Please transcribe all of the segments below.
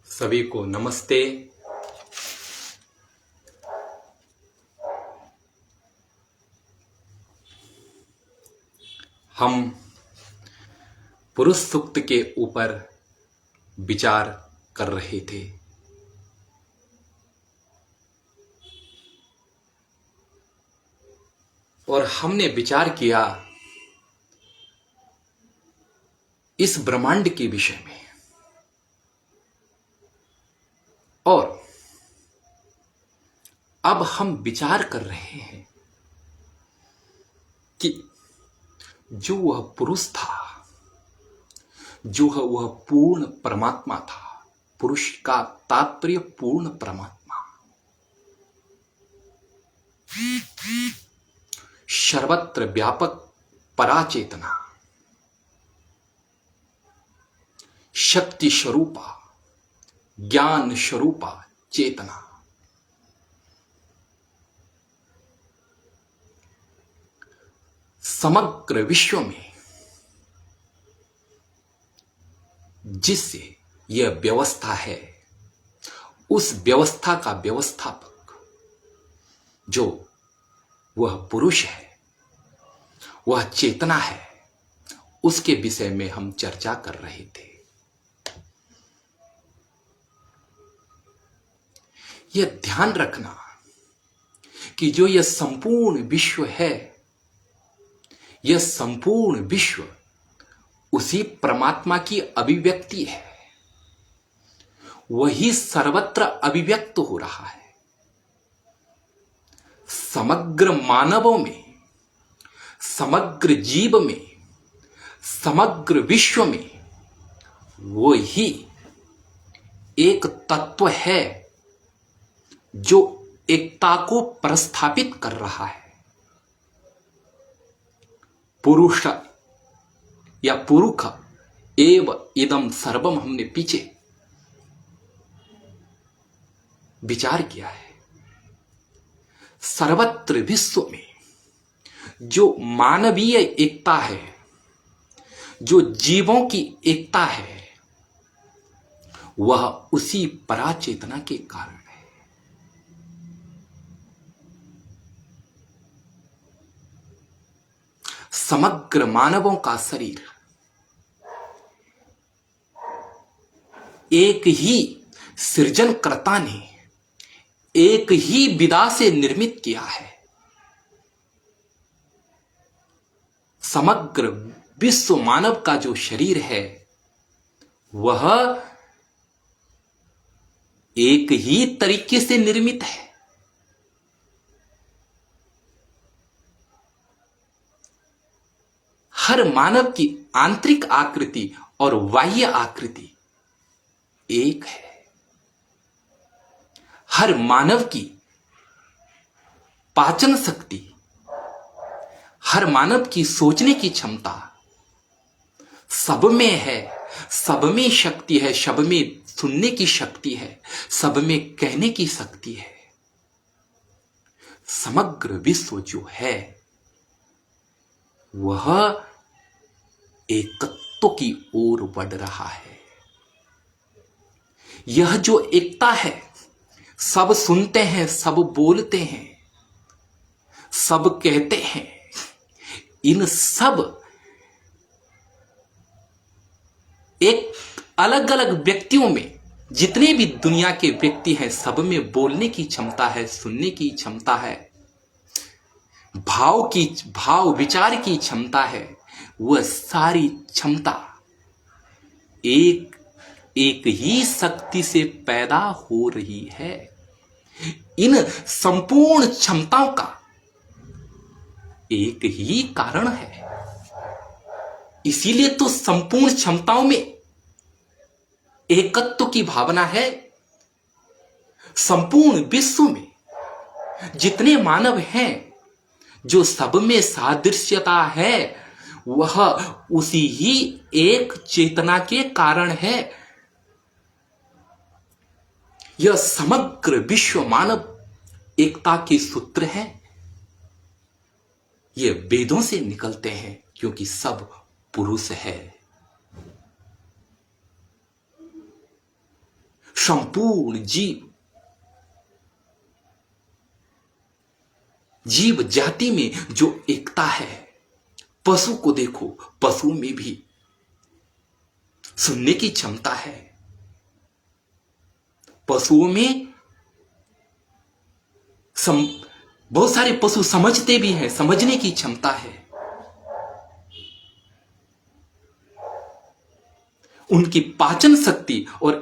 सभी को नमस्ते। हम पुरुष सूक्त के ऊपर विचार कर रहे थे। और हमने विचार किया इस ब्रह्मांड के विषय में, और अब हम विचार कर रहे हैं कि जो वह पुरुष था, जो वह पूर्ण परमात्मा था, पुरुष का तात्पर्य पूर्ण परमात्मा, सर्वत्र व्यापक पराचेतना, शक्ति स्वरूपा, ज्ञान स्वरूपा चेतना, समग्र विश्व में जिससे यह व्यवस्था है, उस व्यवस्था का व्यवस्थापक जो वह पुरुष है, वह चेतना है, उसके विषय में हम चर्चा कर रहे थे। यह ध्यान रखना कि जो यह संपूर्ण विश्व है, यह संपूर्ण विश्व उसी परमात्मा की अभिव्यक्ति है, वही सर्वत्र अभिव्यक्त हो रहा है। समग्र मानवों में, समग्र जीव में, समग्र विश्व में वही एक तत्व है जो एकता को प्रस्थापित कर रहा है। पुरुष या पुरुष एव इदम सर्वम हमने पीछे विचार किया है। सर्वत्र विश्व में जो मानवीय एकता है, जो जीवों की एकता है, वह उसी पराचेतना के कारण है। समग्र मानवों का शरीर एक ही सृजनकर्ता ने एक ही विधा से निर्मित किया है। समग्र विश्व मानव का जो शरीर है, वह एक ही तरीके से निर्मित है। हर मानव की आंतरिक आकृति और बाह्य आकृति एक है। हर मानव की पाचन शक्ति, हर मानव की सोचने की क्षमता सब में है, सब में शक्ति है, सब में सुनने की शक्ति है, सब में कहने की शक्ति है। समग्र विश्व जो है वह एकत्व की ओर बढ़ रहा है। यह जो एकता है, सब सुनते हैं, सब बोलते हैं, सब कहते हैं, इन सब एक अलग अलग व्यक्तियों में, जितने भी दुनिया के व्यक्ति हैं, सब में बोलने की क्षमता है, सुनने की क्षमता है, भाव विचार की क्षमता है। वह सारी क्षमता एक ही शक्ति से पैदा हो रही है। इन संपूर्ण क्षमताओं का एक ही कारण है। इसीलिए तो संपूर्ण क्षमताओं में एकत्व की भावना है। संपूर्ण विश्व में जितने मानव हैं, जो सब में सादृश्यता है, वह उसी ही एक चेतना के कारण है। यह समग्र विश्व मानव एकता के सूत्र हैं। ये वेदों से निकलते हैं क्योंकि सब पुरुष है। संपूर्ण जीव जाति में जो एकता है, पशु को देखो, पशु में भी सुनने की क्षमता है। पशुओं में बहुत सारे पशु समझते भी हैं, समझने की क्षमता है। उनकी पाचन शक्ति, और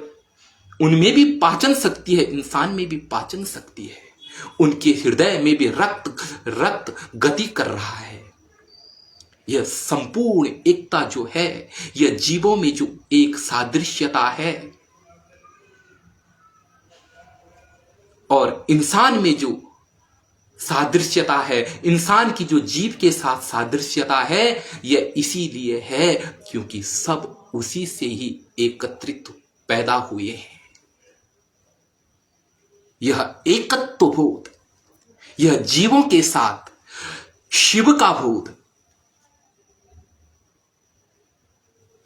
उनमें भी पाचन शक्ति है, इंसान में भी पाचन शक्ति है। उनके हृदय में भी रक्त गति कर रहा है। यह संपूर्ण एकता जो है, यह जीवों में जो एक सादृश्यता है और इंसान में जो सादृश्यता है, इंसान की जो जीव के साथ सादृश्यता है, यह इसीलिए है क्योंकि सब उसी से ही एकत्रित पैदा हुए हैं। यह एकत्व बोध, यह जीवों के साथ शिव का बोध,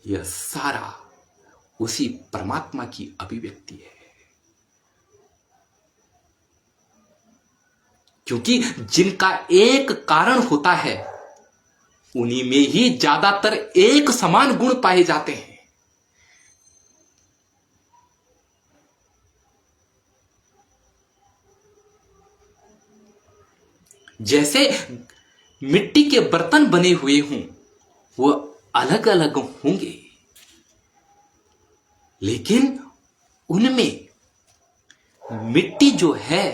यह सारा उसी परमात्मा की अभिव्यक्ति है। क्योंकि जिनका एक कारण होता है, उन्हीं में ही ज्यादातर एक समान गुण पाए जाते हैं। जैसे मिट्टी के बर्तन बने हुए हों, वह अलग अलग होंगे, लेकिन उनमें मिट्टी जो है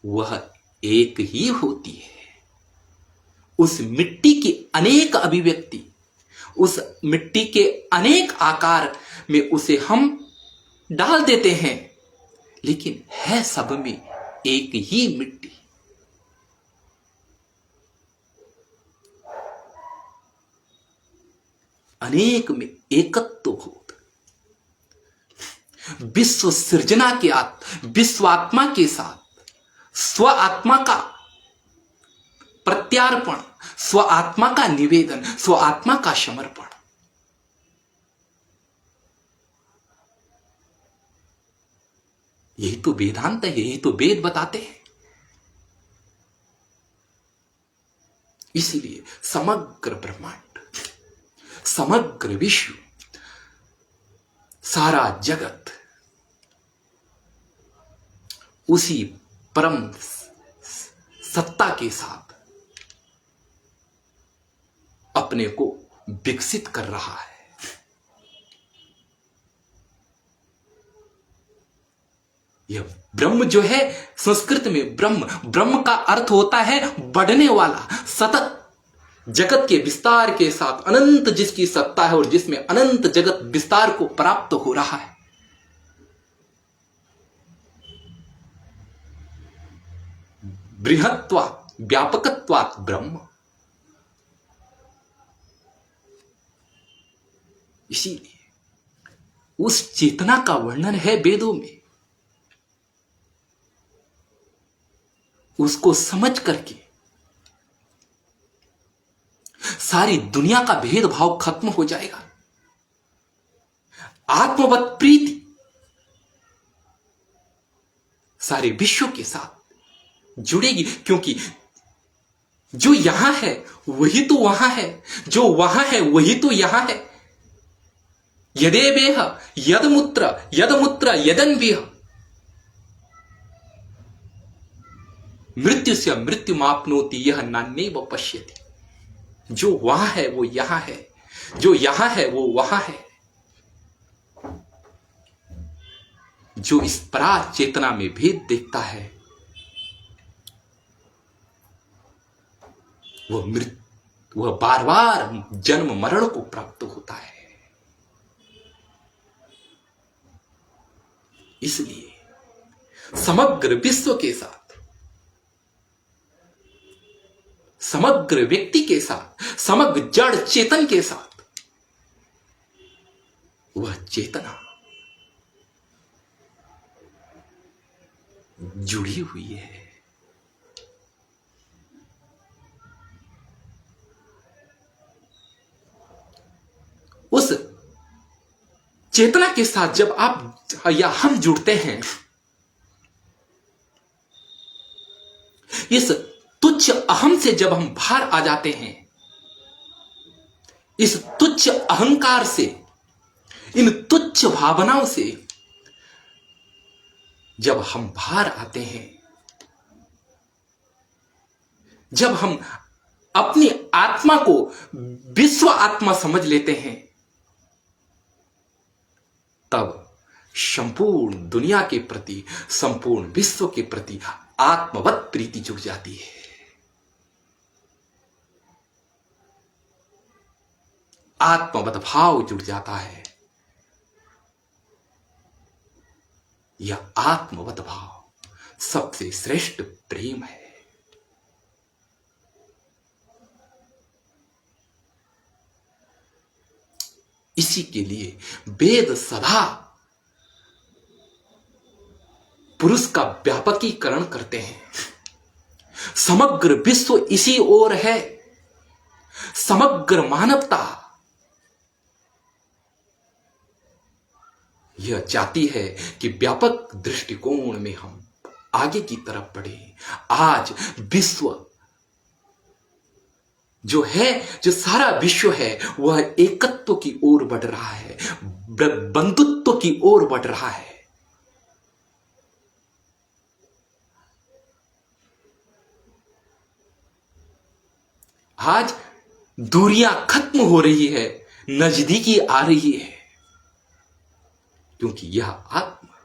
वह एक ही होती है। उस मिट्टी की अनेक अभिव्यक्ति, उस मिट्टी के अनेक आकार में उसे हम डाल देते हैं, लेकिन है सब में एक ही मिट्टी। अनेक में एकत्व बोध, विश्व सृजना के विश्वात्मा के साथ स्व आत्मा का प्रत्यार्पण, स्व आत्मा का निवेदन, स्व आत्मा का समर्पण। यही तो वेदांत है, यही तो वेद बताते हैं। इसीलिए समग्र ब्रह्मांड, समग्र विश्व, सारा जगत उसी परम सत्ता के साथ अपने को विकसित कर रहा है। यह ब्रह्म जो है, संस्कृत में ब्रह्म का अर्थ होता है बढ़ने वाला, सतत जगत के विस्तार के साथ अनंत जिसकी सत्ता है और जिसमें अनंत जगत विस्तार को प्राप्त हो रहा है। बृहत्वात् व्यापकत्वात् ब्रह्म। इसीलिए उस चेतना का वर्णन है वेदों में। उसको समझ करके सारी दुनिया का भेदभाव खत्म हो जाएगा। आत्मवत प्रीति सारे विश्व के साथ जुड़ेगी, क्योंकि जो यहां है वही तो वहां है, जो वहां है वही तो यहां है। यदेवेह यदमुत्र यदन्वेह मृत्यु से मृत्यु मापनोति यह नान्येव पश्यति। जो वहां है वो यहां है, जो यहां है वो वहां है। जो इस परार चेतना में भेद देखता है वह बार बार जन्म मरण को प्राप्त होता है। इसलिए समग्र विश्व के साथ, समग्र व्यक्ति के साथ, समग्र जड़ चेतन के साथ वह चेतना जुड़ी हुई है। उस चेतना के साथ जब आप या हम जुड़ते हैं, इस तुच्छ अहम से जब हम बाहर आ जाते हैं, इस तुच्छ अहंकार से, इन तुच्छ भावनाओं से जब हम बाहर आते हैं, जब हम अपनी आत्मा को विश्व आत्मा समझ लेते हैं, तब संपूर्ण दुनिया के प्रति, संपूर्ण विश्व के प्रति आत्मवत प्रीति जुड़ जाती है। आत्मवत भाव जुड़ जाता है। यह आत्मवत भाव सबसे श्रेष्ठ प्रेम है। इसी के लिए वेद सदा पुरुष का व्यापकीकरण करते हैं। समग्र विश्व इसी ओर है। समग्र मानवता यह चाहती है कि व्यापक दृष्टिकोण में हम आगे की तरफ बढ़े। आज विश्व जो है, जो सारा विश्व है, वह एकत्व की ओर बढ़ रहा है, बंधुत्व की ओर बढ़ रहा है। आज दूरियां खत्म हो रही है, नजदीकी आ रही है, क्योंकि यह आत्मा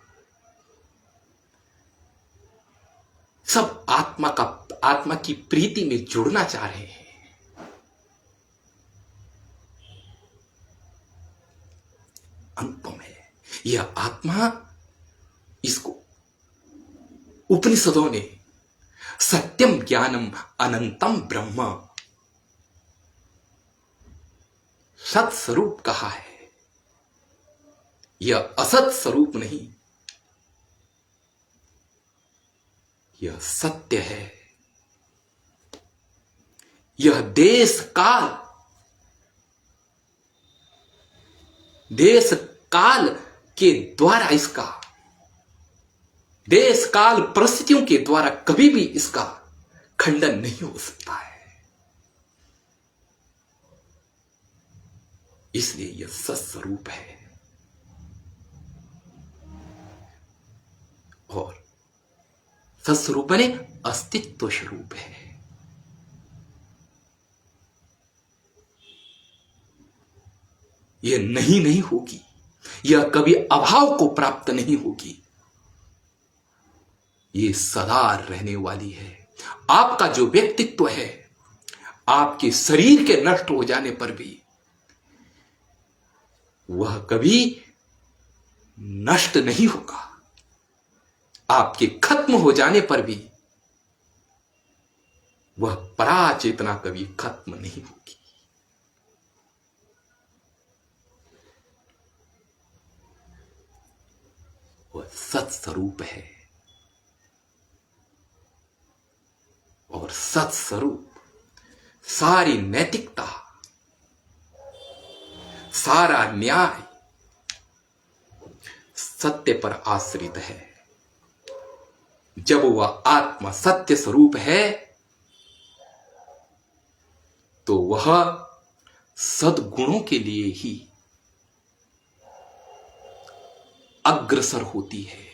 सब आत्मा की प्रीति में जुड़ना चाह रहे हैं। अनुपम है यह आत्मा। इसको उपनिषदों ने सत्यम ज्ञानम अनंतम ब्रह्म सत स्वरूप कहा है। यह असत स्वरूप नहीं, यह सत्य है। यह देश काल के द्वारा, इसका देश काल परिस्थितियों के द्वारा कभी भी इसका खंडन नहीं हो सकता है। इसलिए यह सत्स्वरूप है। और सत्स्वरूप ने अस्तित्व स्वरूप है। यह नहीं होगी, यह कभी अभाव को प्राप्त नहीं होगी। ये सदा रहने वाली है। आपका जो व्यक्तित्व है, आपके शरीर के नष्ट हो जाने पर भी वह कभी नष्ट नहीं होगा। आपके खत्म हो जाने पर भी वह पराचेतना कभी खत्म नहीं होगी। वह सत्स्वरूप है। और सत्स्वरूप सारी नैतिकता, सारा न्याय सत्य पर आश्रित है। जब वह आत्मा सत्य स्वरूप है तो वह सद्गुणों के लिए ही अग्रसर होती है।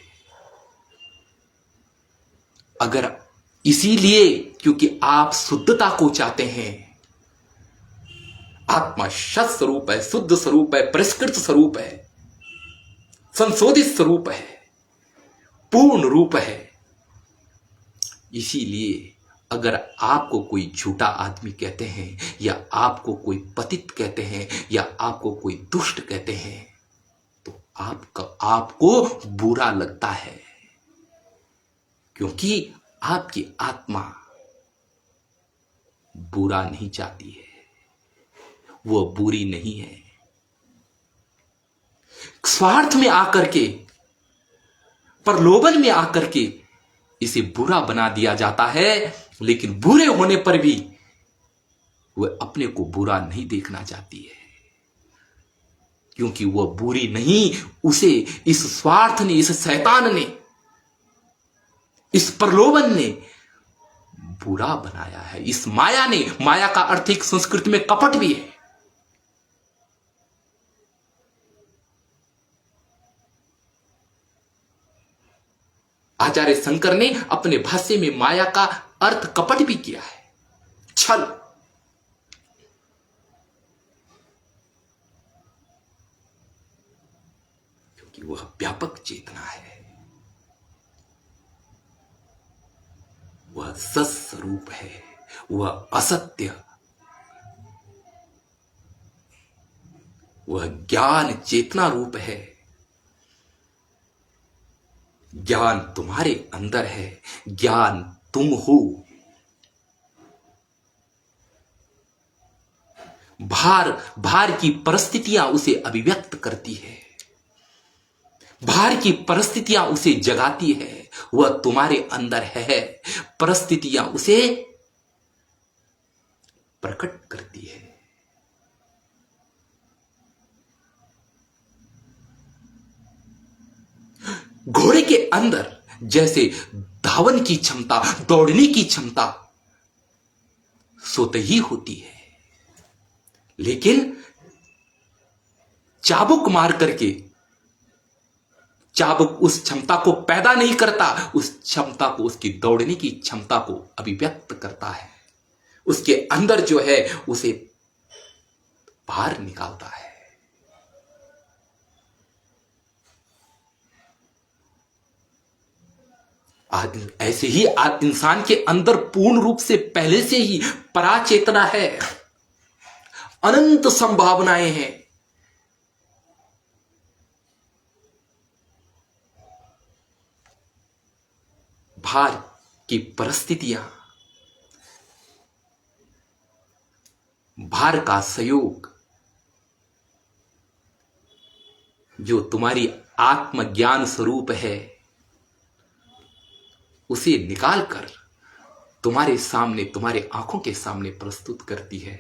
अगर इसीलिए क्योंकि आप शुद्धता को चाहते हैं, आत्मा सत स्वरूप है, शुद्ध स्वरूप है, परिष्कृत स्वरूप है, संशोधित स्वरूप है, पूर्ण रूप है। इसीलिए अगर आपको कोई झूठा आदमी कहते हैं, या आपको कोई पतित कहते हैं, या आपको कोई दुष्ट कहते हैं, तो आपको बुरा लगता है, क्योंकि आपकी आत्मा बुरा नहीं चाहती है। वह बुरी नहीं है। स्वार्थ में आकर के, प्रलोभन में आकर के इसे बुरा बना दिया जाता है, लेकिन बुरे होने पर भी वह अपने को बुरा नहीं देखना चाहती है। क्योंकि वह बुरी नहीं, उसे इस स्वार्थ ने, इस शैतान ने, इस प्रलोभन ने बुरा बनाया है। इस माया ने, माया का अर्थ एक संस्कृत में कपट भी है। आचार्य शंकर ने अपने भाष्य में माया का अर्थ कपट भी किया है, छल। क्योंकि वह व्यापक चेतना है, वह सत्स्वरूप है, वह असत्य, वह ज्ञान चेतना रूप है। ज्ञान तुम्हारे अंदर है, ज्ञान तुम हो। भार की परिस्थितियां उसे अभिव्यक्त करती है, भार की परिस्थितियां उसे जगाती है। वह तुम्हारे अंदर है, परिस्थितियां उसे प्रकट करती है। घोड़े के अंदर जैसे धावन की क्षमता, दौड़ने की क्षमता स्वतः ही होती है, लेकिन चाबुक मार करके चाबुक उस क्षमता को पैदा नहीं करता, उस क्षमता को, उसकी दौड़ने की क्षमता को अभिव्यक्त करता है। उसके अंदर जो है उसे बाहर निकालता है। ऐसे ही इंसान के अंदर पूर्ण रूप से पहले से ही पराचेतना है, अनंत संभावनाएं हैं। भार की परिस्थितियां, भार का सहयोग जो तुम्हारी आत्मज्ञान स्वरूप है, उसे निकालकर तुम्हारे सामने, तुम्हारे आंखों के सामने प्रस्तुत करती है।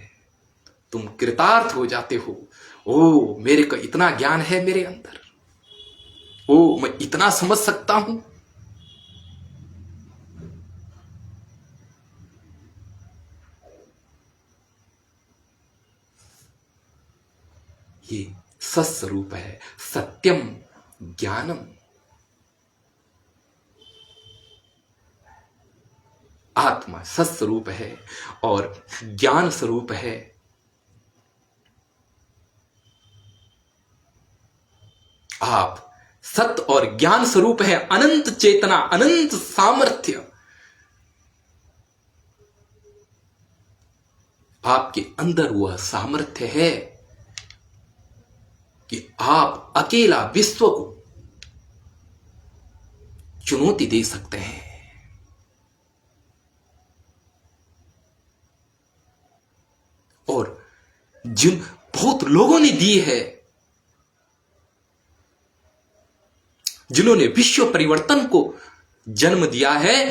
तुम कृतार्थ हो जाते हो। ओ, मेरे को इतना ज्ञान है मेरे अंदर, ओ मैं इतना समझ सकता हूं। ये सत्स्वरूप है, सत्यम ज्ञानम। आत्मा सत्स्वरूप है और ज्ञान स्वरूप है। आप सत्य और ज्ञान स्वरूप है, अनंत चेतना, अनंत सामर्थ्य आपके अंदर वह सामर्थ्य है कि आप अकेला विश्व को चुनौती दे सकते हैं। और जिन बहुत लोगों ने दी है, जिन्होंने विश्व परिवर्तन को जन्म दिया है,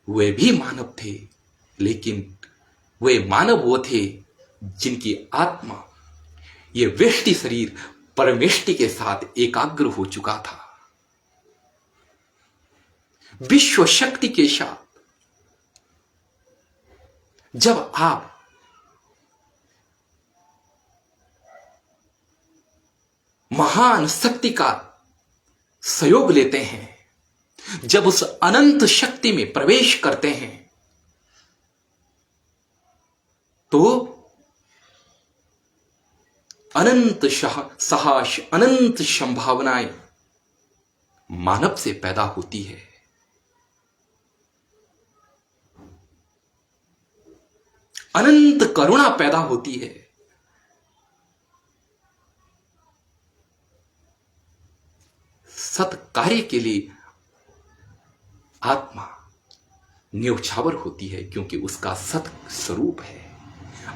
वे भी मानव थे, लेकिन वे मानव वो थे जिनकी आत्मा ये व्यष्टि शरीर परमेष्टि के साथ एकाग्र हो चुका था, विश्व शक्ति के साथ। जब आप महान शक्ति का सहयोग लेते हैं, जब उस अनंत शक्ति में प्रवेश करते हैं, तो अनंत साहस, अनंत संभावनाएं मानव से पैदा होती है। अनंत करुणा पैदा होती है। सत कार्य के लिए आत्मा न्योछावर होती है, क्योंकि उसका सत स्वरूप है।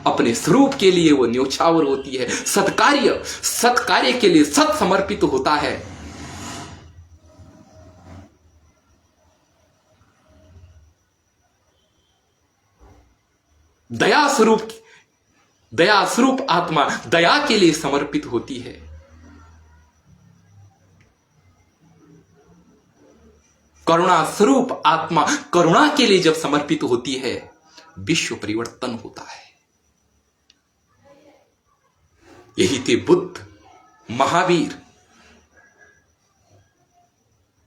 अपने स्वरूप के लिए वो न्योछावर होती है। सत्कार्य के लिए सत समर्पित होता है। दया स्वरूप दया स्वरूप आत्मा दया के लिए समर्पित होती है। करुणा स्वरूप आत्मा करुणा के लिए जब समर्पित होती है, विश्व परिवर्तन होता है। यही थे बुद्ध, महावीर,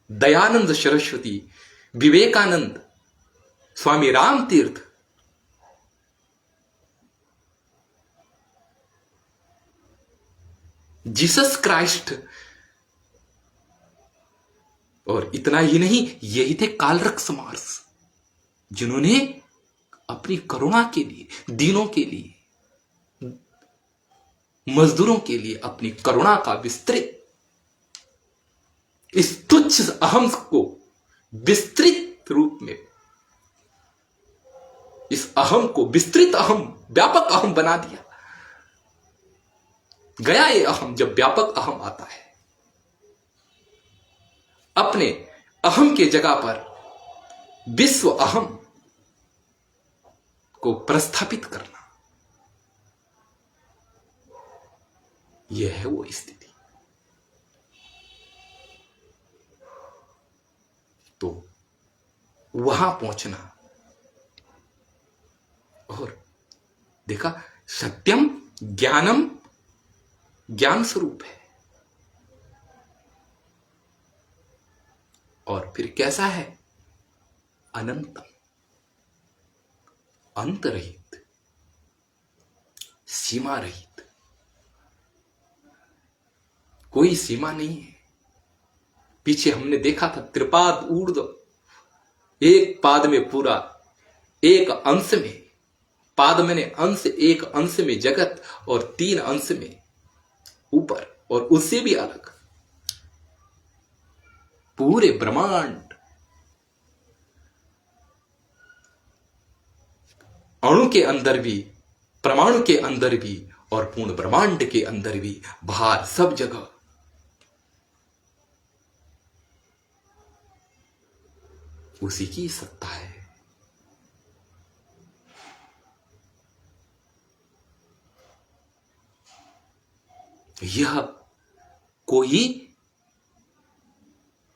दयानंद सरस्वती, विवेकानंद, स्वामी राम तीर्थ, जीसस क्राइस्ट, और इतना ही नहीं, यही थे कार्ल मार्क्स, जिन्होंने अपनी करुणा के लिए, दीनों के लिए, मजदूरों के लिए अपनी करुणा का विस्तृत, इस तुच्छ अहम को विस्तृत रूप में, इस अहम को विस्तृत अहम, व्यापक अहम बना दिया। गया ये अहम जब व्यापक अहम आता है। अपने अहम के जगह पर विश्व अहम को प्रस्थापित करना, यह है वो स्थिति। तो वहां पहुंचना, और देखा सत्यम ज्ञानम, ज्ञान स्वरूप है, और फिर कैसा है? अनंतम, अंत रहित, सीमा रहित, कोई सीमा नहीं है। पीछे हमने देखा था त्रिपाद ऊर्ध्व, एक पाद में पूरा, एक अंश में, पाद मैंने अंश, एक अंश में जगत और 3 अंश में ऊपर, और उससे भी अलग पूरे ब्रह्मांड, अणु के अंदर भी, परमाणु के अंदर भी, और पूर्ण ब्रह्मांड के अंदर भी, बाहर सब जगह उसी की सत्ता है। यह कोई,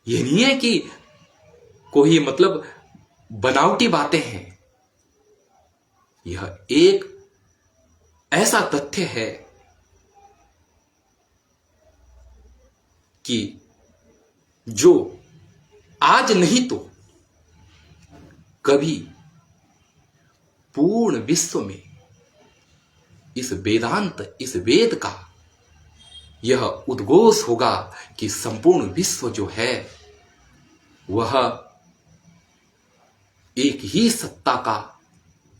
यह नहीं है कि कोई मतलब बनावटी बातें हैं। यह एक ऐसा तथ्य है कि जो आज नहीं तो कभी पूर्ण विश्व में इस वेदांत, इस वेद का यह उद्घोष होगा कि संपूर्ण विश्व जो है वह एक ही सत्ता का,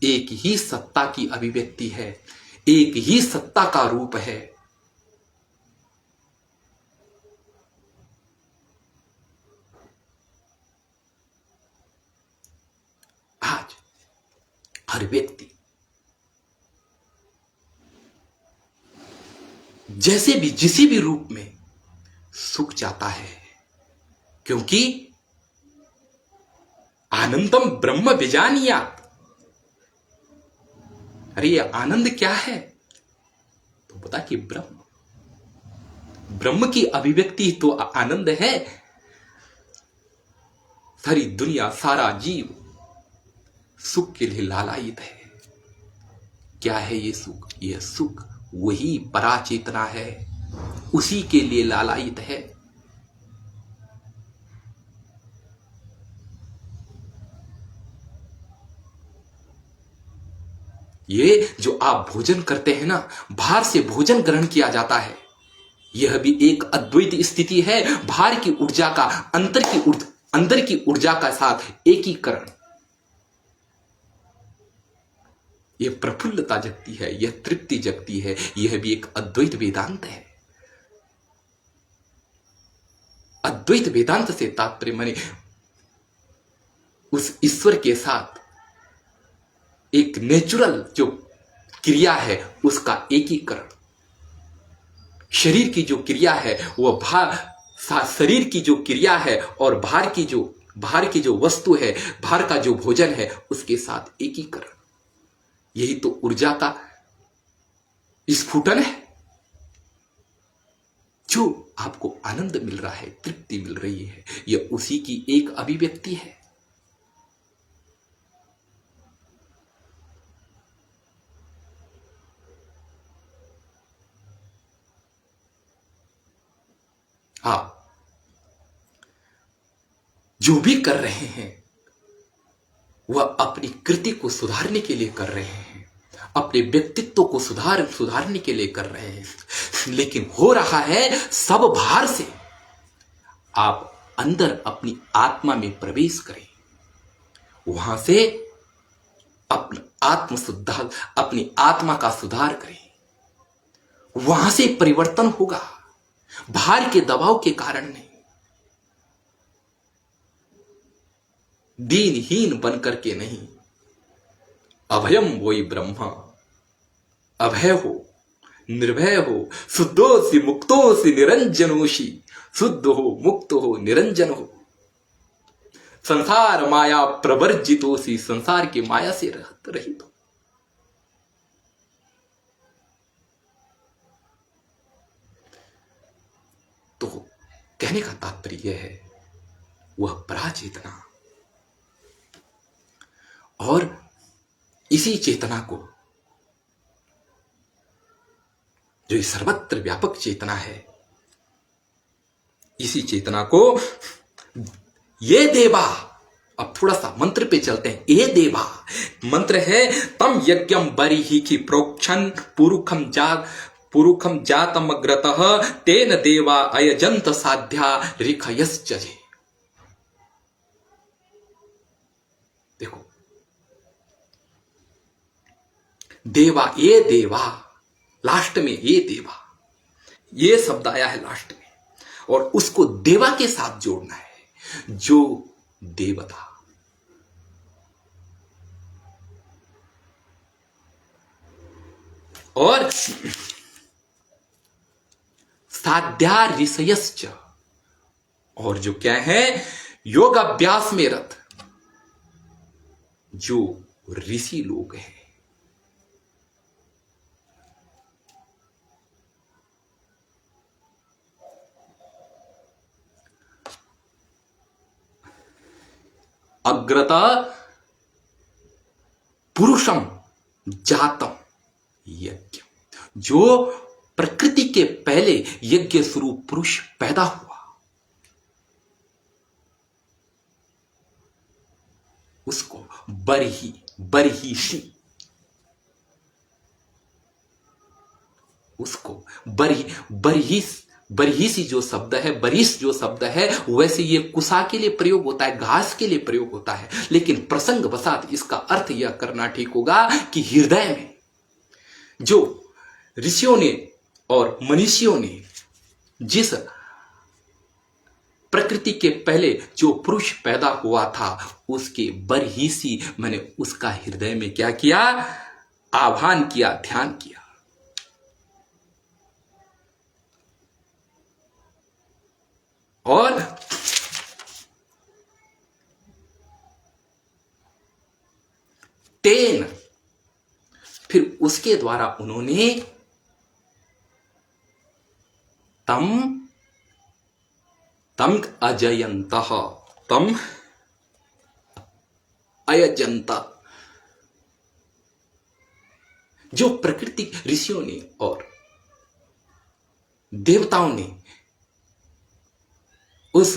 एक ही सत्ता की अभिव्यक्ति है, एक ही सत्ता का रूप है। आज हर व्यक्ति जैसे भी, जिसी भी रूप में सुख चाहता है, क्योंकि आनंदम ब्रह्म विजानीयात। अरे ये आनंद क्या है? तो पता कि ब्रह्म की अभिव्यक्ति तो आनंद है। सारी दुनिया, सारा जीव सुख के लिए लालायित है। क्या है ये सुख? यह सुख वही पराचेतना है, उसी के लिए लालायित है। ये जो आप भोजन करते हैं ना, बाहर से भोजन ग्रहण किया जाता है, यह भी एक अद्वैत स्थिति है। बाहर की ऊर्जा का अंदर की ऊर्जा का साथ एकीकरण, यह प्रफुल्लता जगती है, यह तृप्ति जगती है। यह भी एक अद्वैत वेदांत है। अद्वैत वेदांत से तात्पर्य माने उस ईश्वर के साथ एक नेचुरल जो क्रिया है उसका एकीकरण। शरीर की जो क्रिया है वह शरीर की जो क्रिया है और बाहर की जो वस्तु है, बाहर का जो भोजन है, उसके साथ एकीकरण। यही तो ऊर्जा का स्फुटन है। जो आपको आनंद मिल रहा है, तृप्ति मिल रही है, यह उसी की एक अभिव्यक्ति है। हाँ, जो भी कर रहे हैं वह अपनी कृति को सुधारने के लिए कर रहे हैं, अपने व्यक्तित्व को सुधारने के लिए कर रहे हैं, लेकिन हो रहा है सब बाहर से। आप अंदर अपनी आत्मा में प्रवेश करें, वहां से अपनी आत्मा का सुधार करें, वहां से परिवर्तन होगा, बाहर के दबाव के कारण नहीं। दीनहीन बनकर के नहीं। अभयम वोई ब्रह्मा, अभय हो, निर्भय हो, शुद्धोसी मुक्तोसी निरंजनोसी, शुद्ध हो, मुक्त हो, निरंजन हो। संसार माया प्रवर्जितोसी, संसार की माया से रहित हो। तो कहने का तात्पर्य यह है, वह पराचेतना, और इसी चेतना को, जो सर्वत्र व्यापक चेतना है, इसी चेतना को ये देवा, अब थोड़ा सा मंत्र पे चलते हैं। ये देवा मंत्र है, तम यज्ञम बरिहि की प्रोक्षण पुरुखम जातम अग्रतः तेन देवा अयजंत साध्या रिखयश्चजे। देखो, देवा, ये देवा, लास्ट में ये देवा, ये शब्द आया है लास्ट में, और उसको देवा के साथ जोड़ना है, जो देवता। और साध्या ऋषयश्च, और जो क्या है, योग अभ्यास में रत जो ऋषि लोग हैं। अग्रता पुरुषम जातम यज्ञ, जो प्रकृति के पहले यज्ञ स्वरूप पुरुष पैदा हुआ, उसको बरहिषि, उसको बरहिसी जो शब्द है, बरिस जो शब्द है, वैसे ये कुसा के लिए प्रयोग होता है, घास के लिए प्रयोग होता है, लेकिन प्रसंग वसात इसका अर्थ यह करना ठीक होगा कि हृदय में जो ऋषियों ने और मनीषियों ने जिस प्रकृति के पहले जो पुरुष पैदा हुआ था, उसके बरहिसी, मैंने उसका हृदय में क्या किया, आह्वान किया, ध्यान किया। और तेन, फिर उसके द्वारा उन्होंने तम अजयंतः, तम अयजंत, जो प्रकृति ऋषियों ने और देवताओं ने उस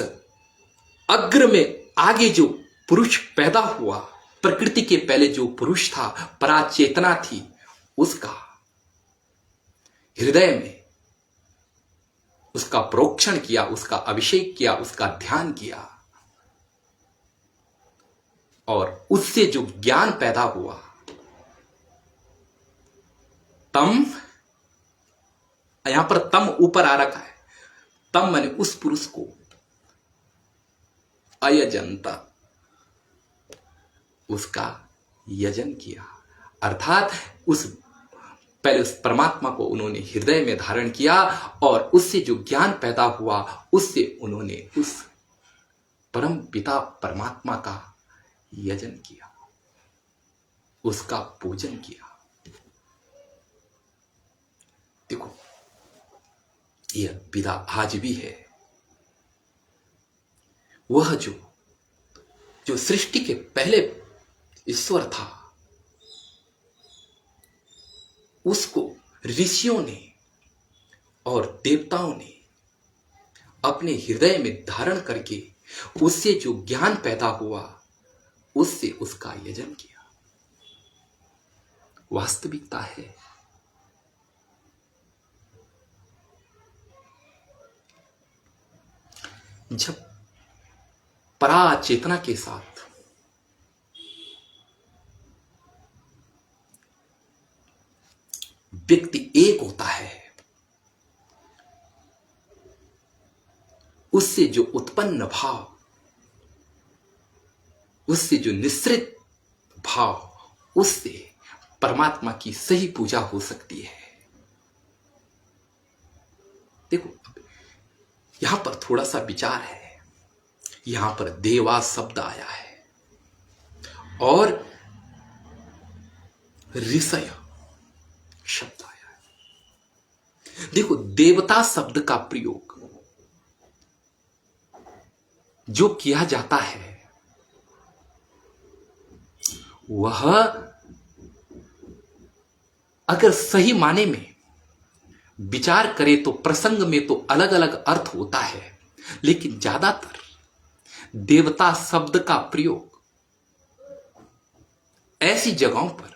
अग्र में आगे जो पुरुष पैदा हुआ, प्रकृति के पहले जो पुरुष था, पराचेतना थी, उसका हृदय में उसका प्रोक्षण किया, उसका अभिषेक किया, उसका ध्यान किया, और उससे जो ज्ञान पैदा हुआ, तम, यहां पर तम ऊपर आ रखा है, तम मैंने उस पुरुष को, अयजंता, उसका यजन किया, अर्थात पहले उस परमात्मा को उन्होंने हृदय में धारण किया, और उससे जो ज्ञान पैदा हुआ, उससे उन्होंने उस परम पिता परमात्मा का यजन किया, उसका पूजन किया। यह विदा आज भी है। वह जो सृष्टि के पहले ईश्वर था, उसको ऋषियों ने और देवताओं ने अपने हृदय में धारण करके उससे जो ज्ञान पैदा हुआ, उससे उसका यजन किया। वास्तविकता है। जब पराचेतना के साथ व्यक्ति एक होता है, उससे जो उत्पन्न भाव, उससे जो निश्रित भाव, उससे परमात्मा की सही पूजा हो सकती है। देखो, यहां पर थोड़ा सा विचार है। यहां पर देवा शब्द आया है और ऋषय शब्द आया है। देखो, देवता शब्द का प्रयोग जो किया जाता है, वह अगर सही माने में विचार करें तो प्रसंग में तो अलग अलग अर्थ होता है, लेकिन ज्यादातर देवता शब्द का प्रयोग ऐसी जगहों पर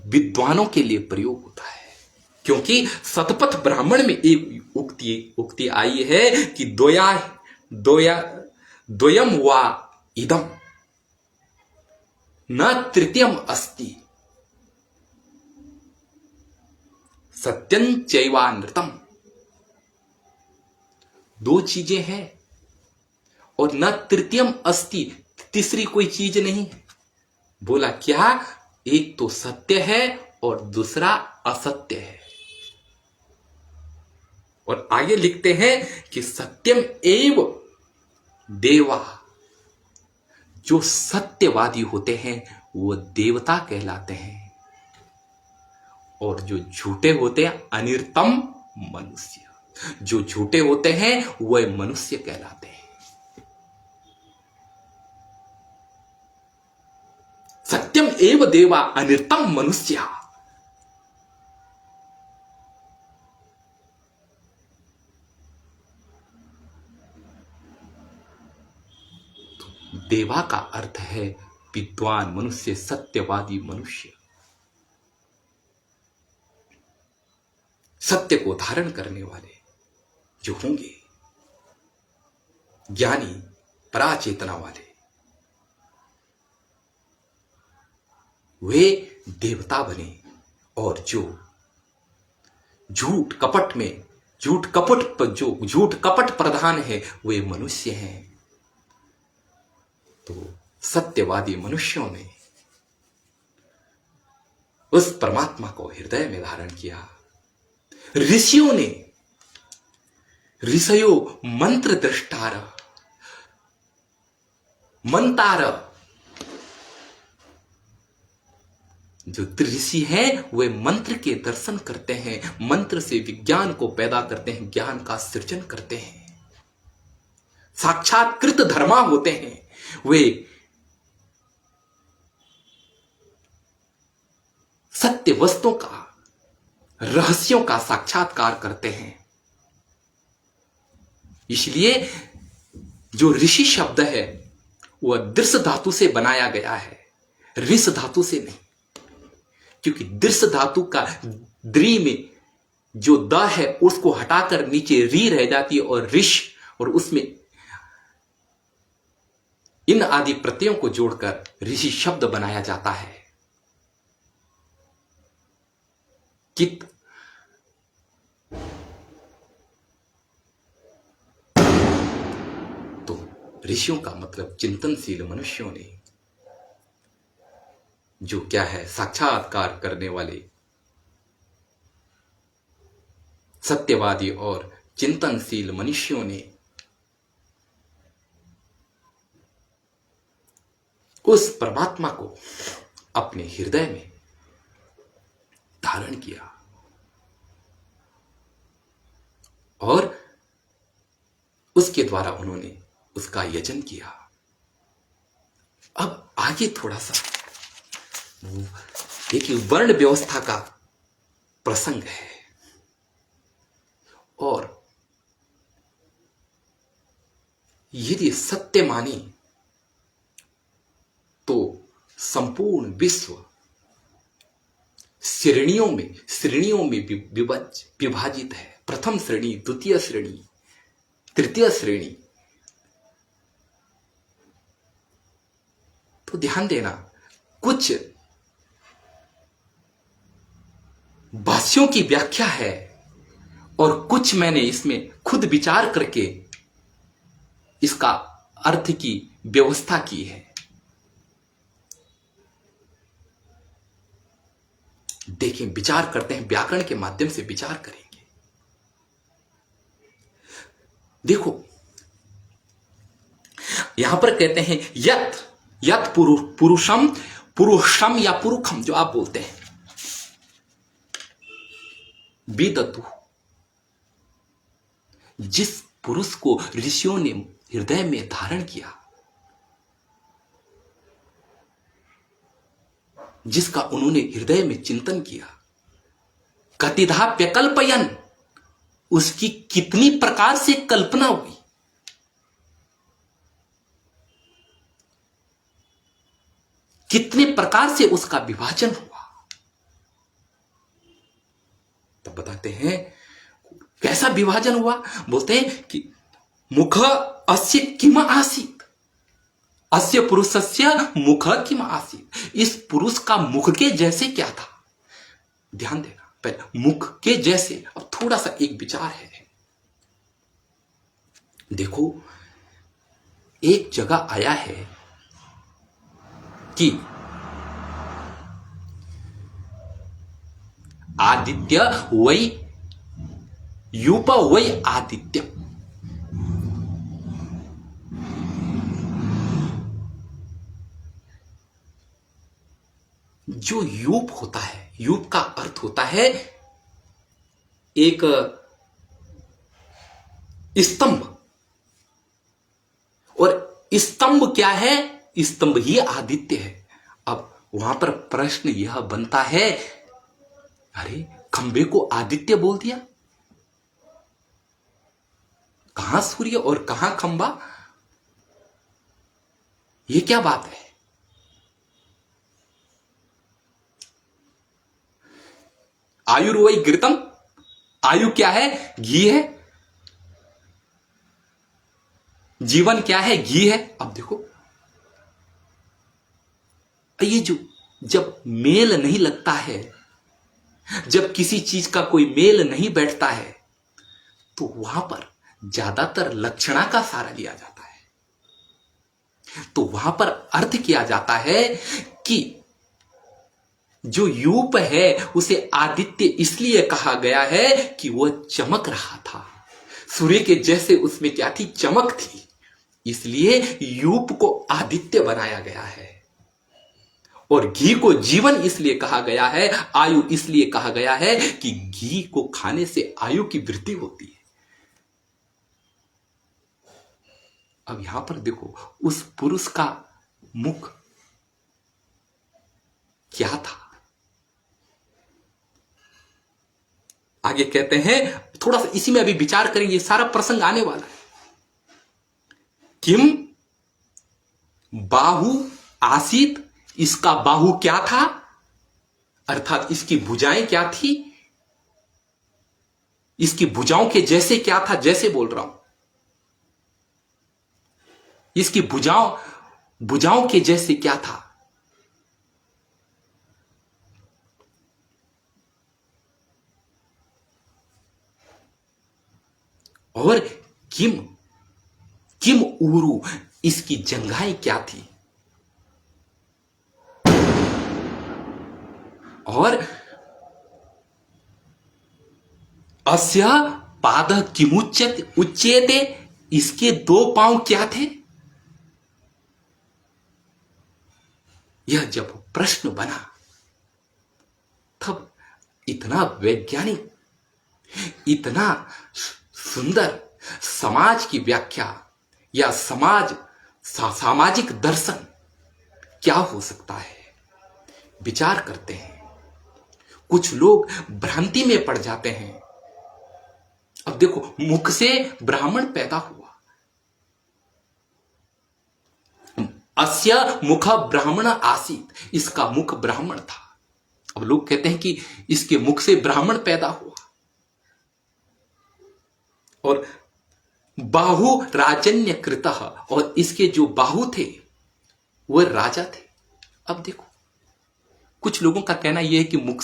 विद्वानों के लिए प्रयोग होता है। क्योंकि शतपथ ब्राह्मण में एक उक्ति आई है कि द्वयम वा इदम न तृतीयम अस्ति सत्यं चैवानृतम। दो चीजें हैं और न तृतीयम अस्ति, तीसरी कोई चीज नहीं है। बोला क्या? एक तो सत्य है और दूसरा असत्य है। और आगे लिखते हैं कि सत्यम एव देवा। जो सत्यवादी होते हैं वो देवता कहलाते हैं, और जो झूठे होते हैं अनिर्तम मनुष्य। जो झूठे होते हैं वह मनुष्य कहलाते हैं। सत्यम एव देवा अनिर्तम मनुष्य। देवा का अर्थ है विद्वान मनुष्य, सत्यवादी मनुष्य, सत्य को धारण करने वाले जो होंगे, ज्ञानी, पराचेतना वाले, वे देवता बने। और जो झूठ कपट प्रधान है वे मनुष्य हैं। तो सत्यवादी मनुष्यों ने उस परमात्मा को हृदय में धारण किया। ऋषियों ने, ऋषयो मंत्र दृष्टार, मंतार, जो ऋषि हैं वे मंत्र के दर्शन करते हैं, मंत्र से विज्ञान को पैदा करते हैं, ज्ञान का सृजन करते हैं, साक्षात्कृत धर्मा होते हैं। वे सत्य वस्तुओं का, रहस्यों का साक्षात्कार करते हैं। इसलिए जो ऋषि शब्द है वह दृश्य धातु से बनाया गया है, ऋष धातु से नहीं। क्योंकि दृश्य धातु का द्रि में जो द है उसको हटाकर नीचे री रह जाती है, और ऋष, और उसमें इन आदि प्रत्ययों को जोड़कर ऋषि शब्द बनाया जाता है। कित तो ऋषियों का मतलब चिंतनशील मनुष्यों ने, जो क्या है, साक्षात्कार करने वाले सत्यवादी और चिंतनशील मनुष्यों ने उस परमात्मा को अपने हृदय में धारण किया। और उसके द्वारा उन्होंने उसका यजन किया। अब आगे थोड़ा सा देखिए, वर्ण व्यवस्था का प्रसंग है और यदि सत्य माने तो संपूर्ण विश्व श्रेणियों में विभाजित है। प्रथम श्रेणी, द्वितीय श्रेणी, तृतीय श्रेणी। तो ध्यान देना, कुछ भाष्यों की व्याख्या है और कुछ मैंने इसमें खुद विचार करके इसका अर्थ की व्यवस्था की है। देखें, विचार करते हैं, व्याकरण के माध्यम से विचार करेंगे। देखो, यहां पर कहते हैं यत यत पुरुषम या पुरुखम, जो आप बोलते हैं, विदतु, जिस पुरुष को ऋषियों ने हृदय में धारण किया, जिसका उन्होंने हृदय में चिंतन किया, कतिधा व्यकल्पयन, उसकी कितनी प्रकार से कल्पना हुई, कितने प्रकार से उसका विभाजन हुआ। तब बताते हैं कैसा विभाजन हुआ। बोलते हैं कि मुख अस्य किम आसीत, अस्य पुरुषस्य मुख किम आसीत, इस पुरुष का मुख के जैसे क्या था। ध्यान देना, पहले मुख के जैसे। अब थोड़ा सा एक विचार है। देखो, एक जगह आया है कि आदित्य वै यूप वै आदित्य, जो यूप होता है, यूप का अर्थ होता है एक स्तंभ, और स्तंभ क्या है, स्तंभ ही आदित्य है। अब वहां पर प्रश्न यह बनता है, अरे खंबे को आदित्य बोल दिया, कहां सूर्य और कहां खंबा, ये क्या बात है। आयुर्वै घृतम, आयु क्या है, घी है, जीवन क्या है, घी है। अब देखो, ये जो जब मेल नहीं लगता है, जब किसी चीज का कोई मेल नहीं बैठता है, तो वहां पर ज्यादातर लक्षणा का सहारा लिया जाता है। तो वहां पर अर्थ किया जाता है कि जो यूप है उसे आदित्य इसलिए कहा गया है कि वह चमक रहा था, सूर्य के जैसे उसमें क्या थी, चमक थी, इसलिए यूप को आदित्य बनाया गया है। और घी को जीवन इसलिए कहा गया है, आयु इसलिए कहा गया है कि घी को खाने से आयु की वृद्धि होती है। अब यहां पर देखो, उस पुरुष का मुख क्या था। आगे कहते हैं, थोड़ा सा इसी में अभी विचार करेंगे, सारा प्रसंग आने वाला है। किम बाहु आसीत, इसका बाहु क्या था, अर्थात इसकी भुजाएं क्या थी, इसकी भुजाओं के जैसे क्या था, जैसे बोल रहा हूं, इसकी भुजाओं के जैसे क्या था। और किम उरु, इसकी जंघाएं क्या थी, और अस्य पाद उच्यते, इसके दो पांव क्या थे। यह जब प्रश्न बना, तब इतना वैज्ञानिक, इतना सुंदर समाज की व्याख्या या सामाजिक दर्शन क्या हो सकता है, विचार करते हैं। कुछ लोग भ्रांति में पड़ जाते हैं। अब देखो, मुख से ब्राह्मण पैदा हुआ, अस्य मुख ब्राह्मण आसीत, इसका मुख ब्राह्मण था। अब लोग कहते हैं कि इसके मुख से ब्राह्मण पैदा हुआ। और बाहु राजन्य कृत, और इसके जो बाहु थे वह राजा थे। अब देखो, कुछ लोगों का कहना यह है कि मुख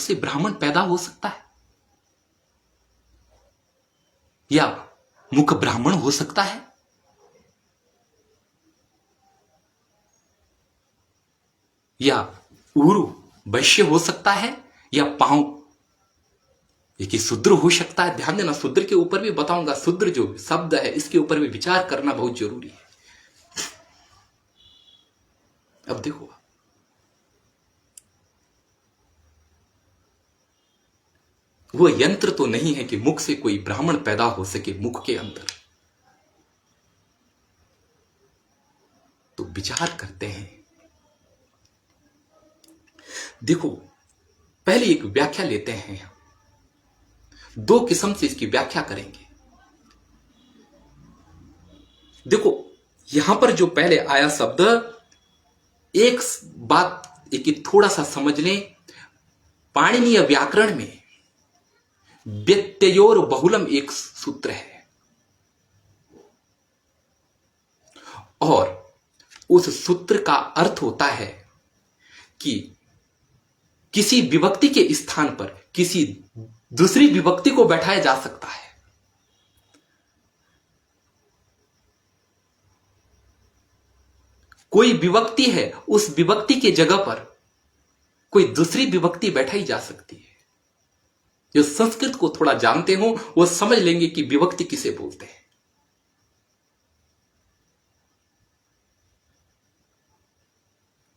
से ब्राह्मण पैदा हो सकता है, या मुख ब्राह्मण हो सकता है। या उरु वैश्य हो सकता है, या पांव ये कि शूद्र हो सकता है। ध्यान देना, शूद्र के ऊपर भी बताऊंगा। शूद्र जो शब्द है इसके ऊपर भी विचार करना बहुत जरूरी है। अब देखो, वो यंत्र तो नहीं है कि मुख से कोई ब्राह्मण पैदा हो सके मुख के अंदर। तो विचार करते हैं। देखो, पहले एक व्याख्या लेते हैं। दो किस्म से इसकी व्याख्या करेंगे। देखो, यहां पर जो पहले आया शब्द, एक बात एक थोड़ा सा समझ लें। पाणिनीय व्याकरण में व्यत्ययोर बहुलम एक सूत्र है, और उस सूत्र का अर्थ होता है कि किसी विभक्ति के स्थान पर किसी दूसरी विभक्ति को बैठाया जा सकता है। कोई विभक्ति है, उस विभक्ति के जगह पर कोई दूसरी विभक्ति बैठाई जा सकती है। जो संस्कृत को थोड़ा जानते हो वो समझ लेंगे कि विभक्ति किसे बोलते हैं।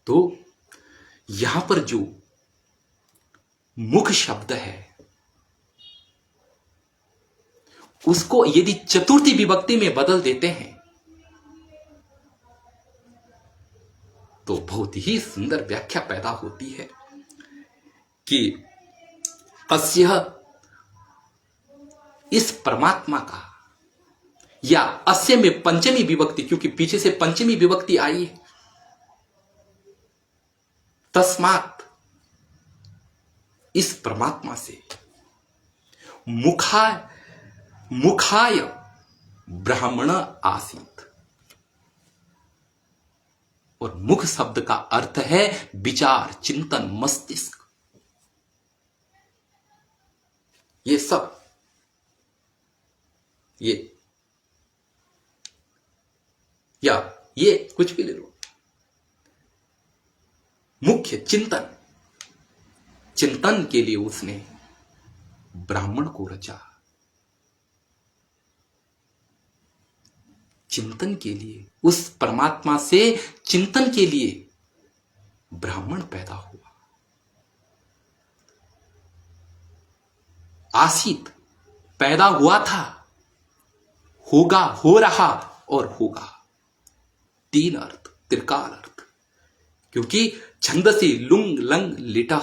तो यहां पर जो मुख शब्द है उसको यदि चतुर्थी विभक्ति में बदल देते हैं तो बहुत ही सुंदर व्याख्या पैदा होती है कि अस्य, इस परमात्मा का, या अस्य में पंचमी विभक्ति, क्योंकि पीछे से पंचमी विभक्ति आई है। तस्मात्, इस परमात्मा से मुखाय ब्राह्मण आसीत। और मुख शब्द का अर्थ है विचार, चिंतन, मस्तिष्क। ये सब, ये कुछ भी ले लो, मुख्य चिंतन के लिए उसने ब्राह्मण को रचा। चिंतन के लिए, उस परमात्मा से चिंतन के लिए ब्राह्मण पैदा हुआ। आसीत, पैदा हुआ था, होगा, हो रहा और होगा। तीन अर्थ, त्रिकाल अर्थ। क्योंकि छंदसी लुंग लंग लिटा,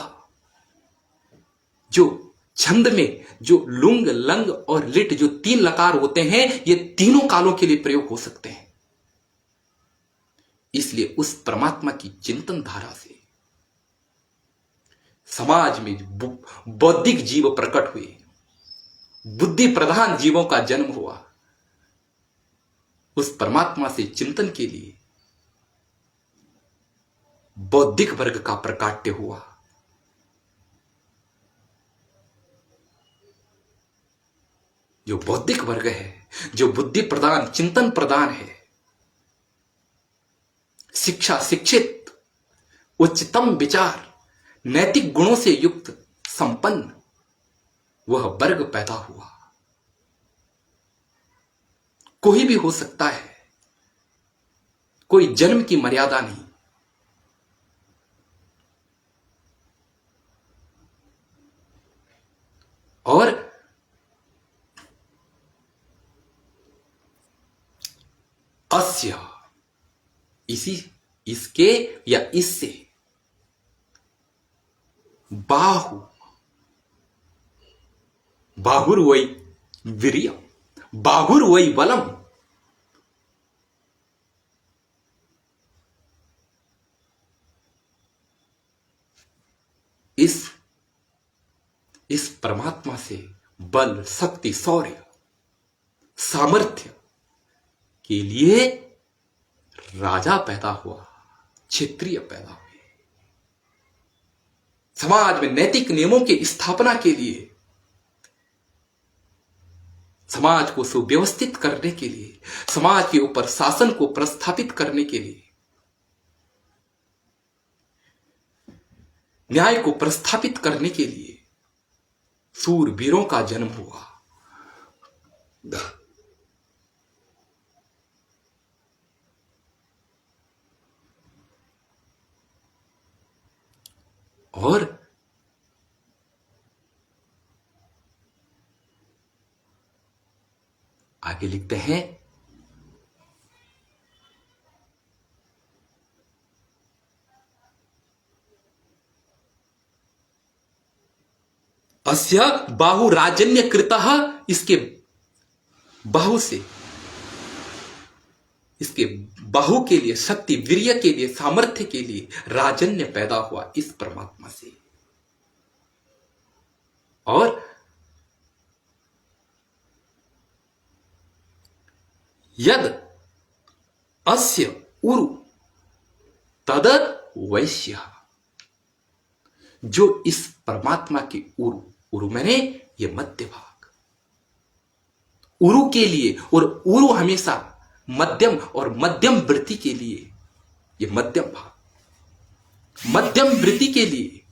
जो छंद में जो लुंग लंग और लिट जो तीन लकार होते हैं, ये तीनों कालों के लिए प्रयोग हो सकते हैं। इसलिए उस परमात्मा की चिंतन धारा से समाज में बौद्धिक जीव प्रकट हुए, बुद्धि प्रधान जीवों का जन्म हुआ। उस परमात्मा से चिंतन के लिए बौद्धिक वर्ग का प्रकाट्य हुआ। जो बौद्धिक वर्ग है, जो बुद्धि प्रदान, चिंतन प्रदान है, शिक्षा, शिक्षित, उच्चतम विचार, नैतिक गुणों से युक्त, संपन्न, वह वर्ग पैदा हुआ। कोई भी हो सकता है, कोई जन्म की मर्यादा नहीं। और अस्य, इसी, इसके या इससे, बाहु, बाहुर्वै वीर्यम्, बाहुर्वै बलम्, इस परमात्मा से बल, शक्ति, शौर्य, सामर्थ्य के लिए राजा पैदा हुआ, क्षत्रिय पैदा हुए। समाज में नैतिक नियमों की स्थापना के लिए, समाज को सुव्यवस्थित करने के लिए, समाज के ऊपर शासन को प्रस्थापित करने के लिए, न्याय को प्रस्थापित करने के लिए सूरवीरों का जन्म हुआ। और आगे लिखते हैं, अस्य बाहु राजन्य कृतः, इसके बाहु से, इसके बाहु के लिए, शक्ति, वीर्य के लिए, सामर्थ्य के लिए राजन्य पैदा हुआ इस परमात्मा से। और यद अस्य उरु तद वैश्य, जो इस परमात्मा के उरु, उरु मैंने ये मध्य भाग, उरु के लिए, और उरु हमेशा मध्यम और मध्यम वृत्ति के लिए, ये मध्यम भाग, मध्यम वृत्ति के लिए,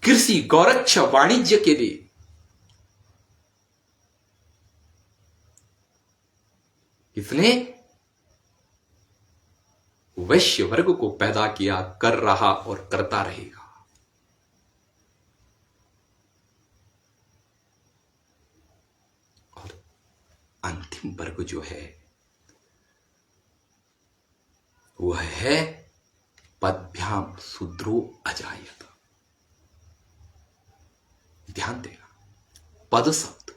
कृषि, गौरक्ष, वाणिज्य के लिए, इसने वैश्य वर्ग को पैदा किया, कर रहा और करता रहेगा। और अंतिम वर्ग जो है वह है पदभ्याम शूद्रो अजायत। ध्यान देना, पद शब्द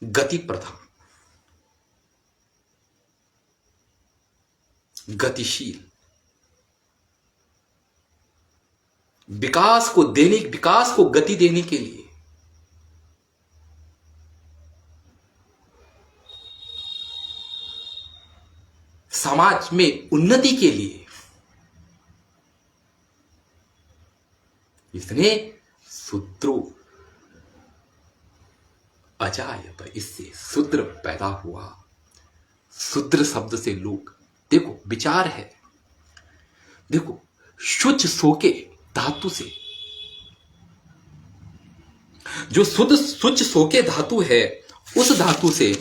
गति प्रधान, गतिशील, विकास को गति देने के लिए, समाज में उन्नति के लिए इसने शूद्रो अजायत, इससे शूद्र पैदा हुआ। शूद्र शब्द से लोग, देखो विचार है, देखो शुच सोके धातु से, जो शुद्ध शुच सोके धातु है, उस धातु से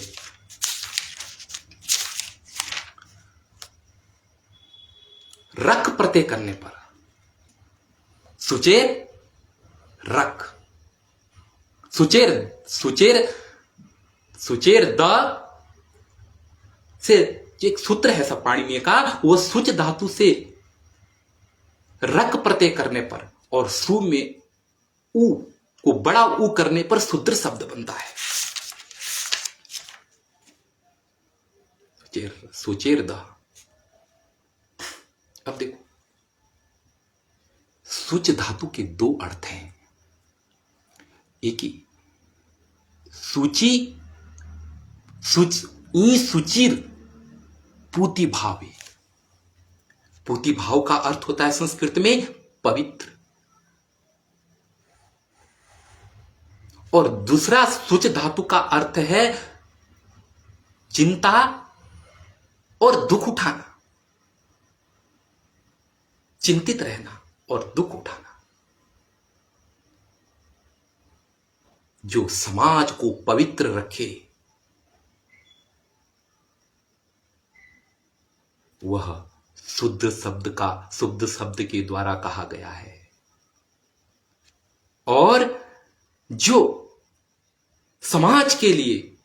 रक प्रत्यय करने पर सुचेर रक, सुचेर सुचेर सुचेर द से एक सूत्र है सब पाणिनीय का, वो सुच धातु से रक प्रत्यय करने पर और सु में उ को बड़ा उ करने पर शूद्र शब्द बनता है। सुचेर, सुचेर द। अब देखो, सुच धातु के दो अर्थ हैं। एक ही सूची, सुच, ई सुचिर पूति भावे, पूति भाव का अर्थ होता है संस्कृत में पवित्र। और दूसरा सुच धातु का अर्थ है चिंता और दुख उठाना, चिंतित रहना और दुख उठाना। जो समाज को पवित्र रखे वह शुद्ध शब्द के द्वारा कहा गया है। और जो समाज के लिए